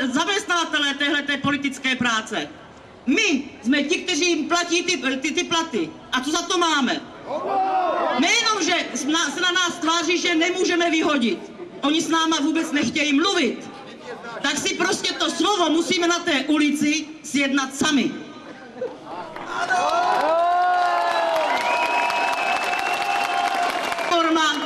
zaměstnavatelé téhleté politické práce. My jsme ti, kteří jim platí ty platy. A co za to máme? Nejenom, že se na nás tváří, že nemůžeme vyhodit. Oni s náma vůbec nechtějí mluvit. Tak si prostě to slovo musíme na té ulici sjednat sami. Forma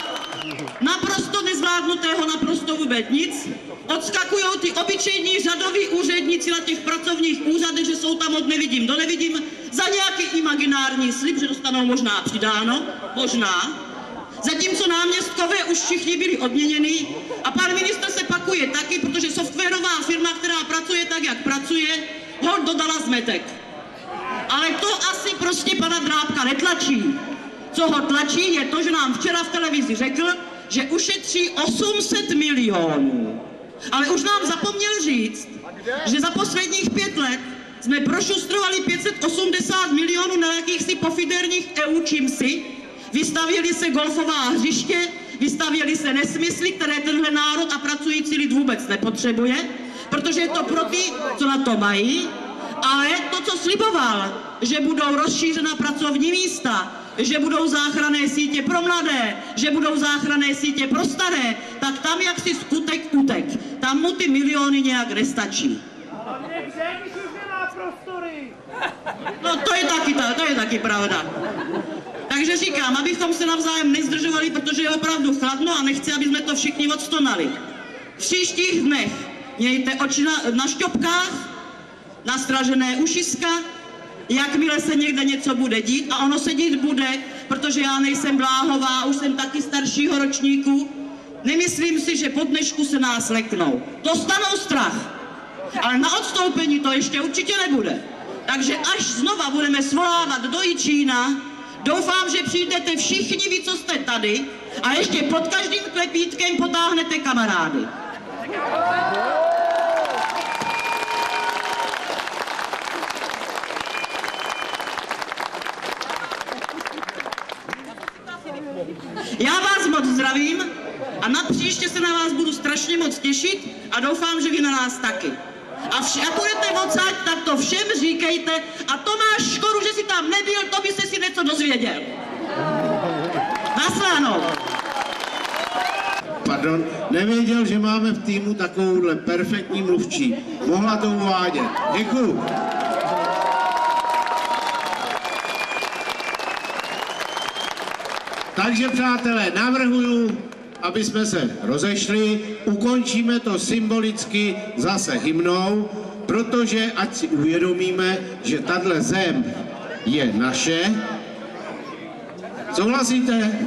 naprosto nezvládnutého, naprosto vůbec nic. Odskakují ty obyčejní řadoví úředníci na těch pracovních úřadech, že jsou tam od nevidím do nevidím, za nějaký imaginární slib, že dostanou možná přidáno, možná. Zatímco náměstkové už všichni byli odměněni a pan ministr se pakuje taky, protože softwarová firma, která pracuje tak, jak pracuje, ho dodala zmetek. Ale to asi prostě pana Drábka netlačí. Co ho tlačí, je to, že nám včera v televizi řekl, že ušetří 800 milionů. Ale už nám zapomněl říct, že za posledních 5 let jsme prošustrovali 580 milionů na jakýchsi pofiderních čímsi, vystavěly se golfová hřiště, vystavěly se nesmysly, které tenhle národ a pracující lid vůbec nepotřebuje, protože je to pro ty, co na to mají, ale to, co sliboval, že budou rozšířena pracovní místa, že budou záchranné sítě pro mladé, že budou záchranné sítě pro staré, tak tam jaksi skutek utek. Tam mu ty miliony nějak nestačí. No to je taky pravda. Takže říkám, abychom se navzájem nezdržovali, protože je opravdu chladno a nechci, aby jsme to všichni odstonali. V příštích dnech mějte oči na šťopkách, nastražené ušiska, jakmile se někde něco bude dít, a ono se dít bude, protože já nejsem Bláhová, už jsem taky staršího ročníku, nemyslím si, že po dnešku se nás leknou. Dostanou strach, ale na odstoupení to ještě určitě nebude. Takže až znova budeme svolávat do Jičína, doufám, že přijdete všichni vy, co jste tady, a ještě pod každým klepítkem potáhnete kamarády. Já vás moc zdravím a napříště se na vás budu strašně moc těšit a doufám, že vy na nás taky. A jak budete odsaď, tak to všem říkejte a Tomáš Škoru, že si tam nebyl, to by se si něco dozvěděl. Naslánou. Pardon, nevěděl, že máme v týmu takovouhle perfektní mluvčí. Mohla to uvádět. Děkuju. Takže přátelé, navrhuju, aby jsme se rozešli, ukončíme to symbolicky zase hymnou, protože ať si uvědomíme, že tahle zem je naše. Souhlasíte?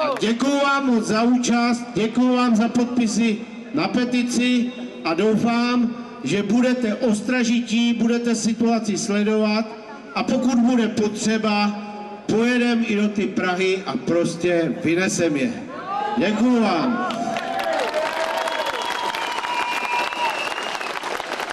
A děkuju vám moc za účast, děkuju vám za podpisy na petici a doufám, že budete ostražití, budete situaci sledovat a pokud bude potřeba, pojedeme i do ty Prahy a prostě vynesem je. Děkuju vám.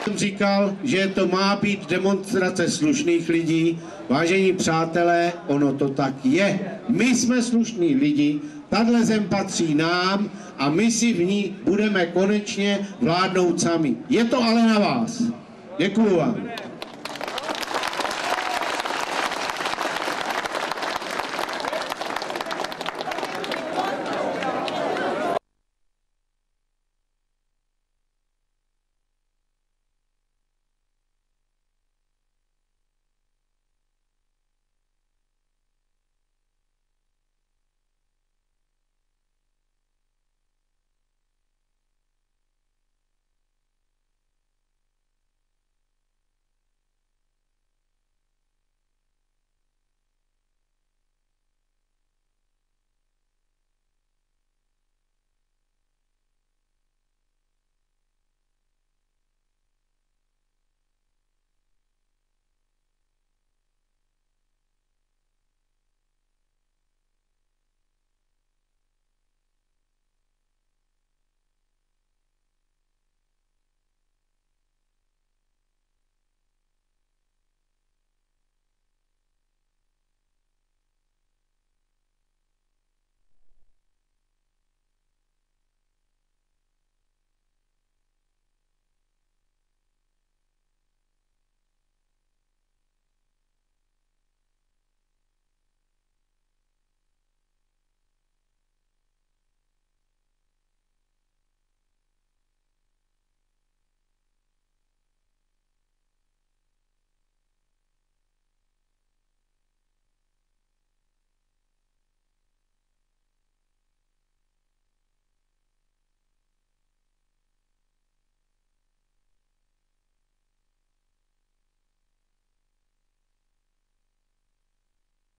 Jsem říkal, že to má být demonstrace slušných lidí. Vážení přátelé, ono to tak je. My jsme slušní lidi, tahle zem patří nám a my si v ní budeme konečně vládnout sami. Je to ale na vás. Děkuju vám.